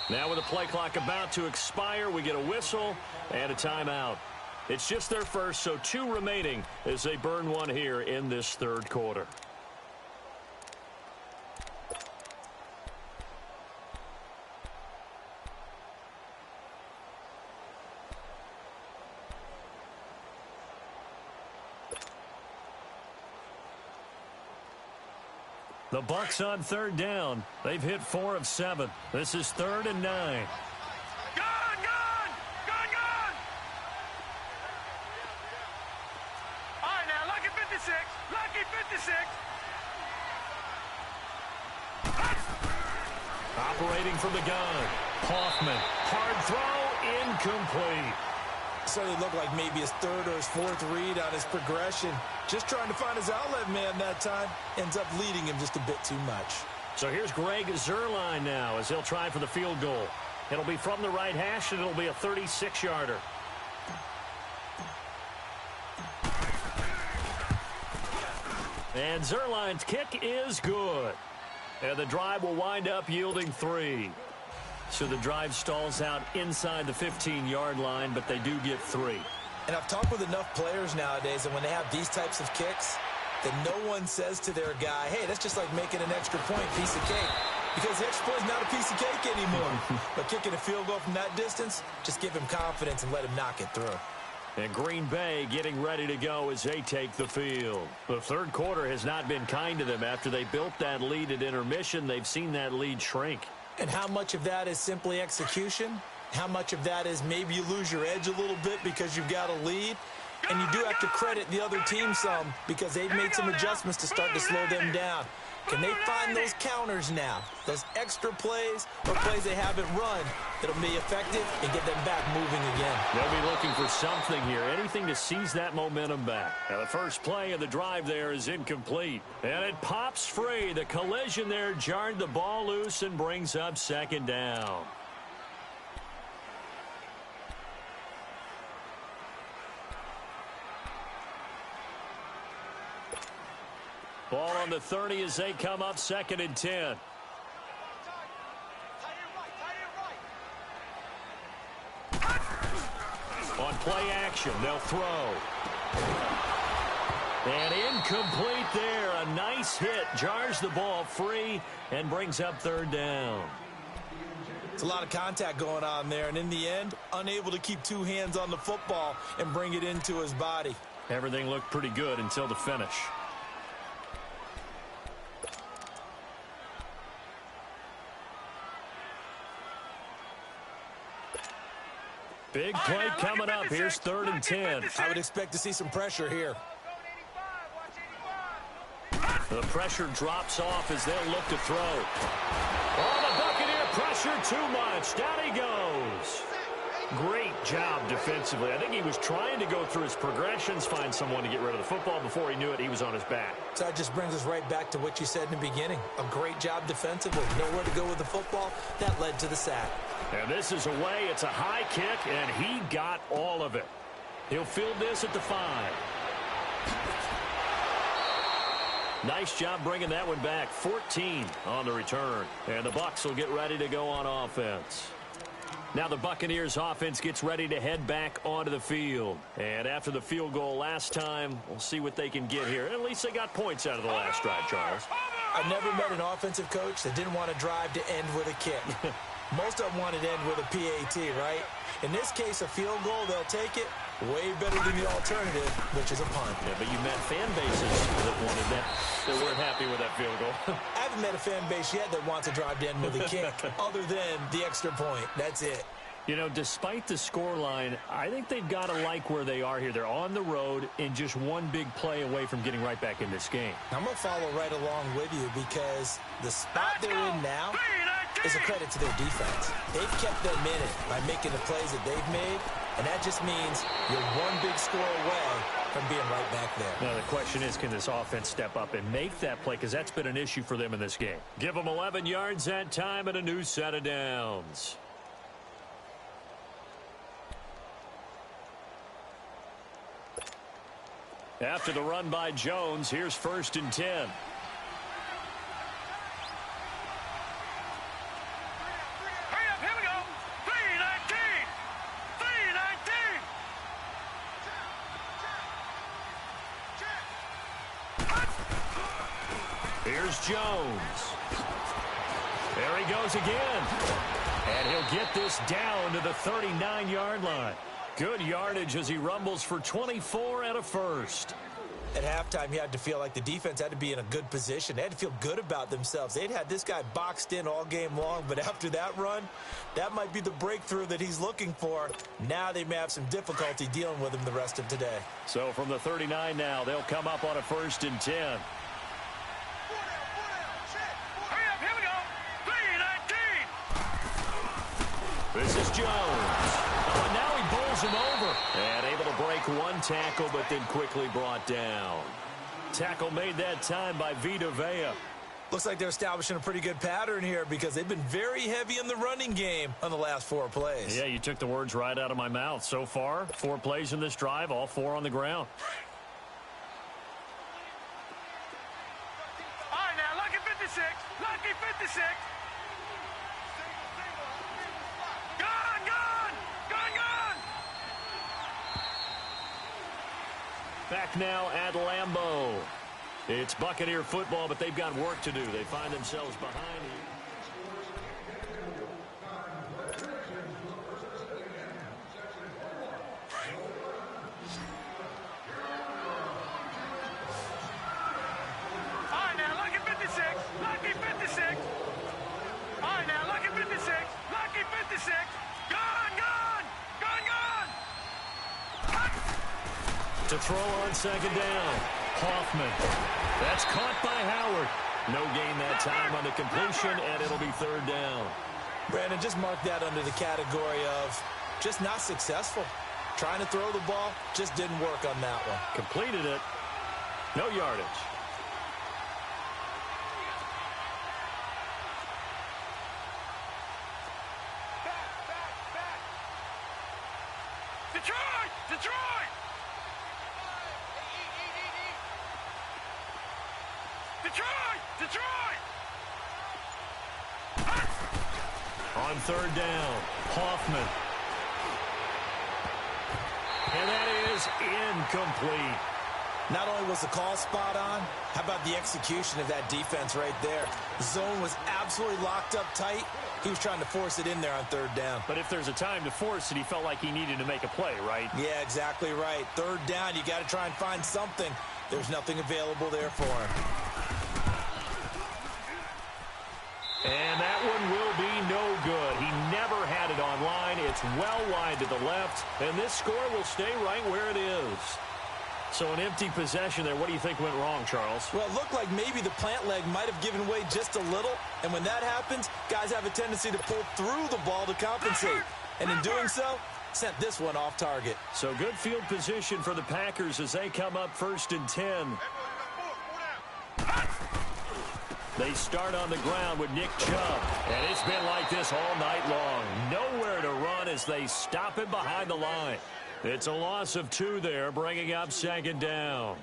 Now with the play clock about to expire, we get a whistle and a timeout. It's just their first, so 2 remaining as they burn one here in this 3rd quarter. The Bucs on 3rd down. They've hit 4 of 7. This is 3rd and 9.
Gone! All right, now, lucky 56. Lucky 56.
Operating from the gun. Hoffman. Hard throw. Incomplete.
Certainly looked like maybe his 3rd or his 4th read on his progression. Just trying to find his outlet man that time. Ends up leading him just a bit too much.
So here's Greg Zuerlein now as he'll try for the field goal. It'll be from the right hash, and it'll be a 36-yarder. And Zuerlein's kick is good. And the drive will wind up yielding 3. So the drive stalls out inside the 15-yard line, but they do get 3.
And I've talked with enough players nowadays, and when they have these types of kicks, that no one says to their guy, hey, that's just like making an extra point, piece of cake. Because the extra point is not a piece of cake anymore. But kicking a field goal from that distance, just give him confidence and let him knock it through.
And Green Bay getting ready to go as they take the field. The 3rd quarter has not been kind to them. After they built that lead at intermission, they've seen that lead shrink.
And how much of that is simply execution? How much of that is maybe you lose your edge a little bit because you've got a lead? And you do have to credit the other team some because they've made some adjustments to start to slow them down. Can they find those counters now, those extra plays or plays they haven't run that'll be effective and get them back moving again?
They'll be looking for something here, anything to seize that momentum back. Now the first play of the drive there is incomplete. And it pops free. The collision there jarred the ball loose and brings up 2nd down. Ball on the 30 as they come up 2nd and 10. On play action, they'll throw. And incomplete there. A nice hit. Jars the ball free and brings up third down.
It's a lot of contact going on there, and in the end, unable to keep two hands on the football and bring it into his body.
Everything looked pretty good until the finish. Big play coming up. Here's 3rd and 10.
I would expect to see some pressure here.
The pressure drops off as they'll look to throw. Oh, the Buccaneer pressure too much. Down he goes. Great job defensively. I think he was trying to go through his progressions, find someone to get rid of the football. Before he knew it, he was on his back.
So that just brings us right back to what you said in the beginning. A great job defensively. Nowhere to go with the football. That led to the sack.
And this is away. It's a high kick, and he got all of it. He'll field this at the 5. Nice job bringing that one back. 14 on the return. And the Bucs will get ready to go on offense. Now the Buccaneers offense gets ready to head back onto the field. And after the field goal last time, we'll see what they can get here. At least they got points out of the last drive, Charles.
I've never met an offensive coach that didn't want to drive to end with a kick. Most of them wanted to end with a PAT, right? In this case, a field goal, they'll take it. Way better than the alternative, which is a punt.
Yeah, but you met fan bases that wanted that weren't happy with that field goal.
I haven't met a fan base yet that wants to drive to end with a kick, other than the extra point. That's it.
You know, despite the scoreline, I think they've got to like where they are here. They're on the road and just one big play away from getting right back in this game.
I'm going to follow right along with you because the spot they're in now is a credit to their defense. They've kept them in it by making the plays that they've made, and that just means you're one big score away from being right back there.
Now, the question is, can this offense step up and make that play? Because that's been an issue for them in this game. Give them 11 yards that time and a new set of downs. After the run by Jones, here's 1st and 10.
Hurry up, here we go. 3:19. 3:19.
Here's Jones. There he goes again. And he'll get this down to the 39-yard line. Good yardage as he rumbles for 24 and a first.
At halftime, you had to feel like the defense had to be in a good position. They had to feel good about themselves. They'd had this guy boxed in all game long, but after that run, that might be the breakthrough that he's looking for. Now they may have some difficulty dealing with him the rest of today.
So from the 39 now, they'll come up on a 1st and 10.
Hurry up, here we go. 3:19.
This is Jones. Oh, and now he bowls him over. And able to break one tackle, but then quickly brought down. Tackle made that time by Vita Vea.
Looks like they're establishing a pretty good pattern here because they've been very heavy in the running game on the last 4 plays.
Yeah, you took the words right out of my mouth. So far, 4 plays in this drive, all 4 on the ground.
All right, now, lucky 56. Lucky 56.
Back now at Lambeau. It's Buccaneer football, but they've got work to do. They find themselves behind here.
All right, now, lucky 56. Lucky 56. All right, now, lucky 56. Lucky 56. Gone, gone. Gone, gone.
To throw on 2nd down. Hoffman. That's caught by Howard. No gain that time on the completion, and it'll be 3rd down.
Brandon, just mark that under the category of just not successful. Trying to throw the ball, just didn't work on that one.
Completed it. No yardage.
Detroit! Detroit! Detroit! Detroit!
On 3rd down, Hoffman. And that is incomplete.
Not only was the call spot on, how about the execution of that defense right there? The zone was absolutely locked up tight. He was trying to force it in there on third down.
But if there's a time to force it, he felt like he needed to make a play, right?
Yeah, exactly right. Third down, you got to try and find something. There's nothing available there for him.
And that one will be no good. He never had it on line. It's well wide to the left, and this score will stay right where it is. So an empty possession there. What do you think went wrong, Charles?
Well, it looked like maybe the plant leg might have given way just a little, and when that happens, guys have a tendency to pull through the ball to compensate. And in doing so, sent this one off target.
So good field position for the Packers as they come up 1st and 10. They start on the ground with Nick Chubb. And it's been like this all night long. Nowhere to run as they stop it behind the line. It's a loss of 2 there, bringing up 2nd down.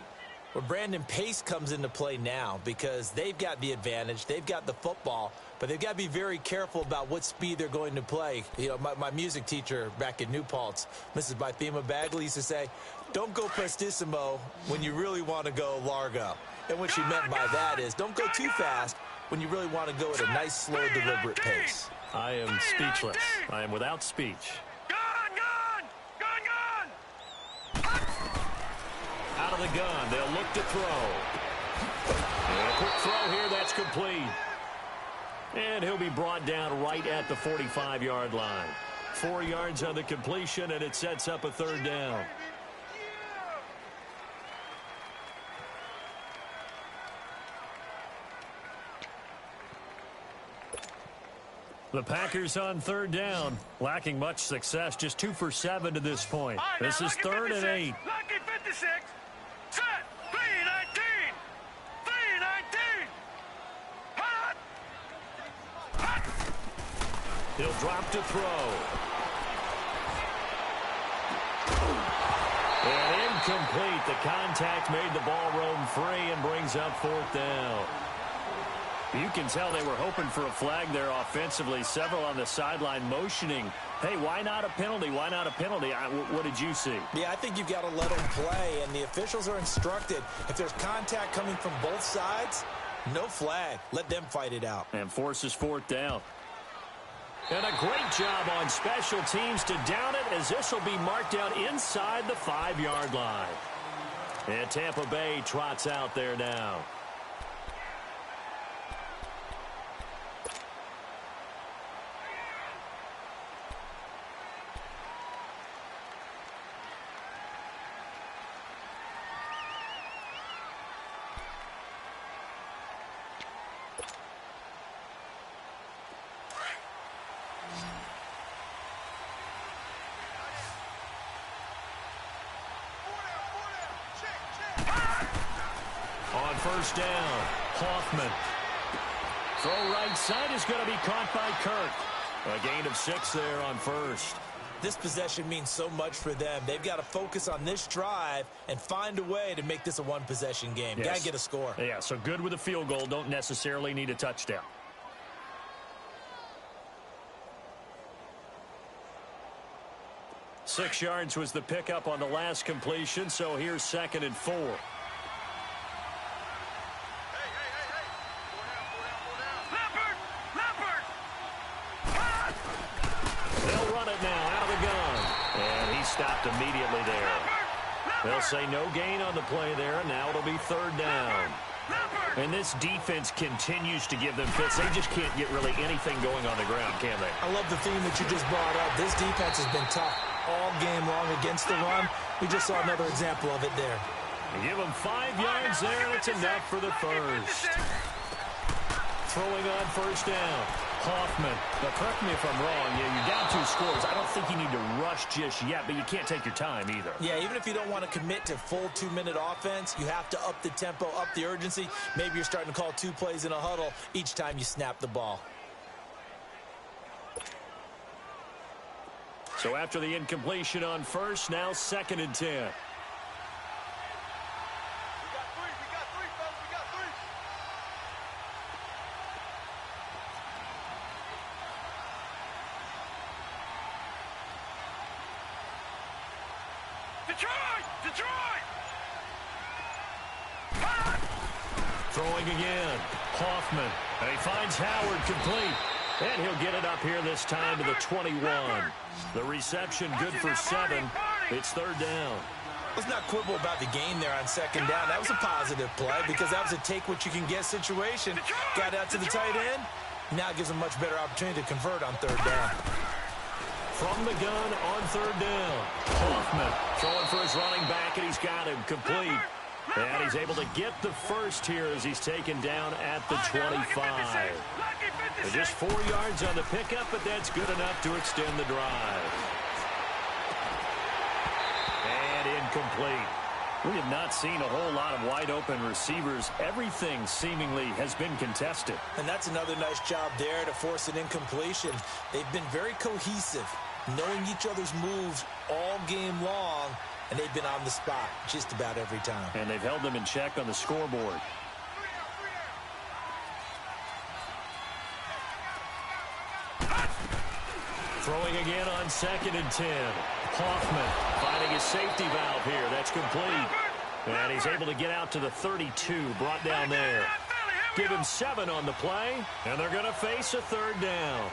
Well, Brandon, pace comes into play now because they've got the advantage. They've got the football, but they've got to be very careful about what speed they're going to play. You know, my music teacher back at New Paltz, Mrs. Bythema Bagley, used to say, don't go prestissimo when you really want to go largo. And what she meant by that is don't go too fast when you really want to go at a nice, slow, deliberate pace.
I am speechless. I am without speech. Out of the gun, they'll look to throw. And a quick throw here, that's complete. And he'll be brought down right at the 45-yard line. 4 yards on the completion, and it sets up a 3rd down. The Packers on 3rd down, lacking much success, just 2 for 7 to this point. This is 3rd and 8.
Lucky 56. Set. 3-19. 3-19. Hot. Hot.
He'll drop to throw. And incomplete. The contact made the ball roam free and brings up 4th down. You can tell they were hoping for a flag there offensively. Several on the sideline motioning. Hey, why not a penalty? Why not a penalty? What did you see?
Yeah, I think you've got to let them play, and the officials are instructed. If there's contact coming from both sides, no flag. Let them fight it out.
And forces 4th down. And a great job on special teams to down it as this will be marked out inside the 5-yard line. And Tampa Bay trots out there now. On 1st down, Hoffman. Throw right side is going to be caught by Kirk. A gain of 6 there on 1st.
This possession means so much for them. They've got to focus on this drive and find a way to make this a one-possession game.
Yes.
Got to get a score.
Yeah, so good with a field goal. Don't necessarily need a touchdown. Six yards was the pickup on the last completion, so here's 2nd and 4. Stopped immediately there. They'll say no gain on the play there. Now it'll be 3rd down. And this defense continues to give them fits. They just can't get really anything going on the ground, can they?
I love the theme that you just brought up. This defense has been tough all game long against the run. We just saw another example of it there.
You give them 5 yards there, and it's enough for the 1st. Throwing on 1st down. Hoffman. Now, correct me if I'm wrong. Yeah, you're down 2 scores. I don't think you need to rush just yet, but you can't take your time either.
Yeah, even if you don't want to commit to full 2-minute offense, you have to up the tempo, up the urgency. Maybe you're starting to call 2 plays in a huddle each time you snap the ball.
So after the incompletion on 1st, now 2nd and 10.
Detroit! Detroit!
Throwing again. Hoffman. And he finds Howard complete. And he'll get it up here this time to the 21. The reception good for 7. It's third down.
Let's not quibble about the gain there on second down. That was a positive play because that was a take-what-you-can-get situation. Got out to the tight end. Now gives him a much better opportunity to convert on third down.
From the gun on third down. Hoffman throwing for his running back, and he's got him complete. And he's able to get the first here as he's taken down at the 25. Just 4 yards on the pickup, but that's good enough to extend the drive. And incomplete.
We have not seen a whole lot of wide-open receivers. Everything seemingly has been contested.
And that's another nice job there to force an incompletion. They've been very cohesive, knowing each other's moves all game long, and they've been on the spot just about every time.
And they've held them in check on the scoreboard.
Throwing again on 2nd and 10. Hoffman finding his safety valve here. That's complete. And he's able to get out to the 32, brought down there. Give him 7 on the play, and they're going to face a third down.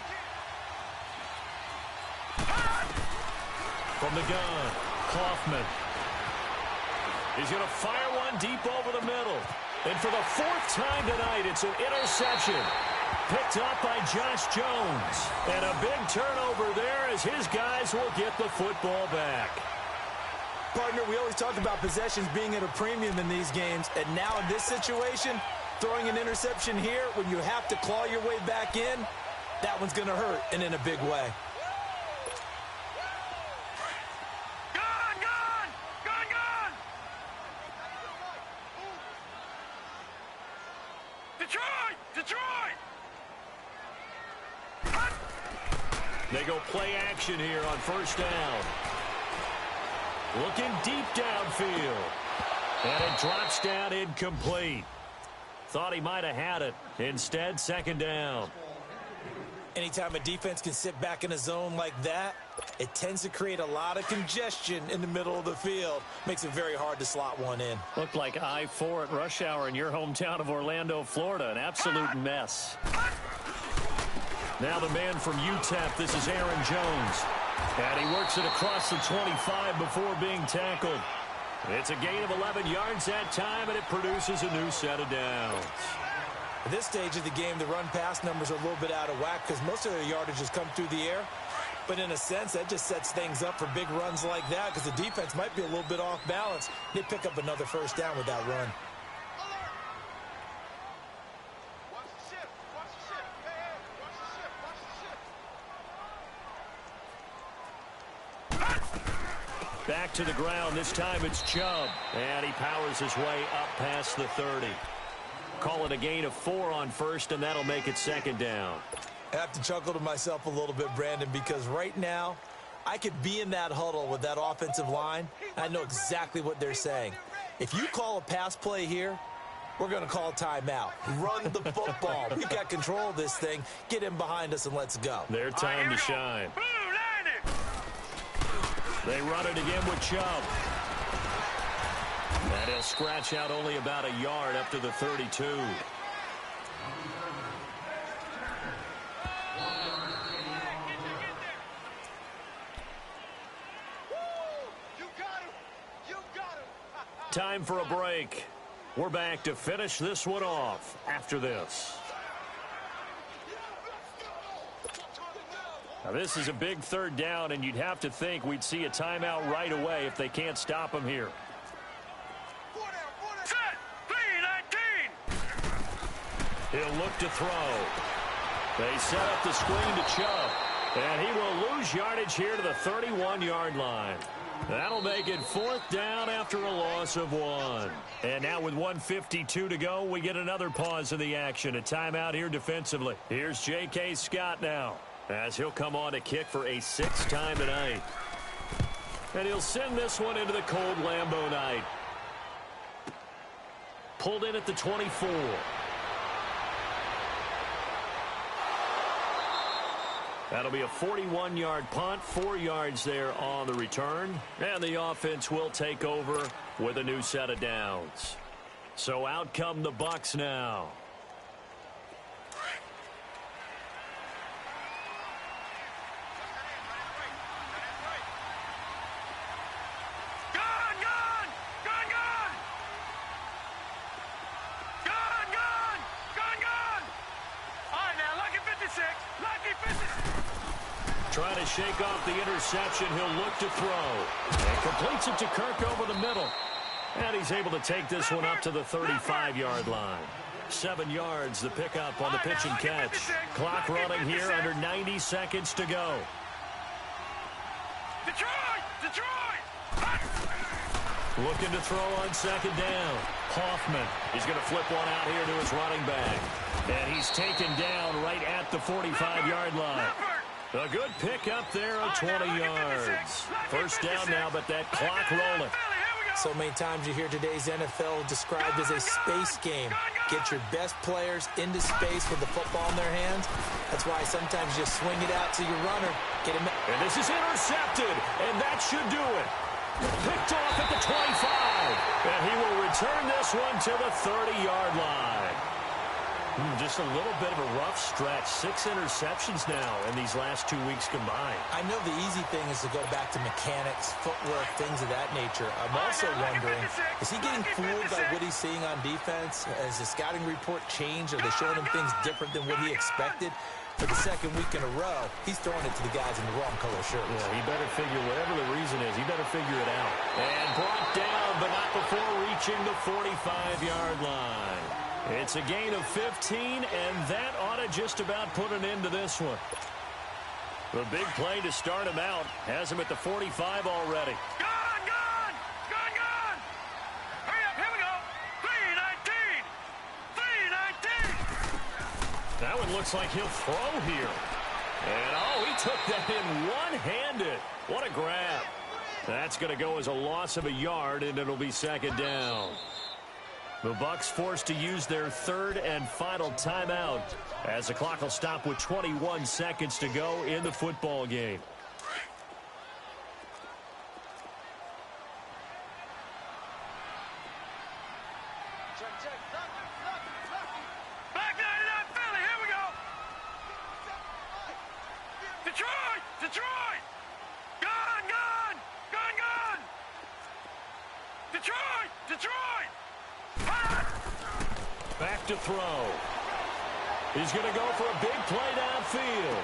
From the gun, Hoffman. He's going to fire one deep over the middle. And for the 4th time tonight, it's an interception. Picked up by Josh Jones. And a big turnover there as his guys will get the football back.
Partner, we always talk about possessions being at a premium in these games. And now in this situation, throwing an interception here when you have to claw your way back in, that one's going to hurt, and in a big way.
They go play action here on first down. Looking deep downfield. And it drops down incomplete. Thought he might have had it. Instead, second down.
Anytime a defense can sit back in a zone like that, it tends to create a lot of congestion in the middle of the field. Makes it very hard to slot one in.
Looked like I-4 at rush hour in your hometown of Orlando, Florida. An absolute mess.
Now the man from UTEP, this is Aaron Jones. And he works it across the 25 before being tackled. It's a gain of 11 yards that time, and it produces a new set of downs.
At this stage of the game, the run-pass numbers are a little bit out of whack because most of their yardage has come through the air. But in a sense, that just sets things up for big runs like that because the defense might be a little bit off balance. They pick up another first down with that run.
Back to the ground. This time it's Chubb. And he powers his way up past the 30. Call it a gain of 4 on first, and that'll make it second down.
I have to chuckle to myself a little bit, Brandon, because right now I could be in that huddle with that offensive line. I know exactly what they're saying. If you call a pass play here, we're going to call a timeout. Run the football. We've got control of this thing. Get in behind us and let's go.
Their time to shine. They run it again with Chubb. And he'll scratch out only about a yard up to the 32. Time for a break. We're back to finish this one off after this. Now, this is a big third down, and you'd have to think we'd see a timeout right away if they can't stop him here. He'll look to throw. They set up the screen to Chubb, and he will lose yardage here to the 31-yard line. That'll make it 4th down after a loss of 1. And now with 1:52 to go, we get another pause in the action. A timeout here defensively. Here's J.K. Scott now, as he'll come on to kick for a 6th time tonight. And he'll send this one into the cold Lambeau night. Pulled in at the 24. That'll be a 41-yard punt, 4 yards there on the return. And the offense will take over with a new set of downs. So out come the Bucs now. Trying to shake off the interception. He'll look to throw. And completes it to Kirk over the middle. And he's able to take this one up to the 35-yard line. 7 yards, the pickup on the pitch and catch. Clock running here, under 90 seconds to go. Looking to throw on second down. Hoffman. He's going to flip one out here to his running back. And he's taken down right at the 45-yard line. A good pick up there of 20 yards. First down now, but that clock rolling.
So many times you hear today's NFL described as a space game. Get your best players into space with the football in their hands. That's why sometimes you swing it out to your runner. Get him.
And this is intercepted, and that should do it. Picked off at the 25. And he will return this one to the 30-yard line. Just a little bit of a rough stretch. 6 interceptions now in these last 2 weeks combined.
I know the easy thing is to go back to mechanics, footwork, things of that nature. I'm also wondering, is he getting fooled by what he's seeing on defense? Has the scouting report changed? Are they showing him things different than what he expected? For the second week in a row, he's throwing it to the guys in the wrong color shirts.
Yeah, he better figure, whatever the reason is, he better figure it out. And brought down, but not before reaching the 45-yard line. It's a gain of 15, and that ought to just about put an end to this one. The big play to start him out has him at the 45 already.
Gone! Hurry up, here we go. 3:19.
That one looks like he'll throw here. And, oh, he took that in one-handed. What a grab. That's going to go as a loss of a yard, and it'll be second down. The Bucs forced to use their third and final timeout as the clock will stop with 21 seconds to go in the football game.
Back 99 Philly, here we go. Detroit! Gone! Detroit!
Back to throw. He's going to go for a big play downfield.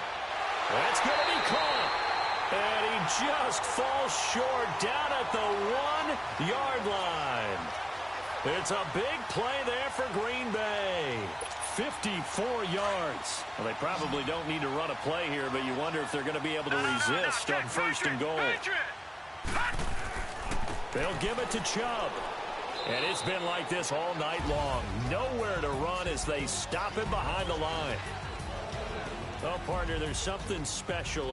That's going to be caught. And he just falls short down at the 1-yard line. It's a big play there for Green Bay. 54 yards. Well, they probably don't need to run a play here, but you wonder if they're going to be able to resist on first and goal. They'll give it to Chubb. And it's been like this all night long. Nowhere to run as they stop him behind the line. Well, partner, there's something special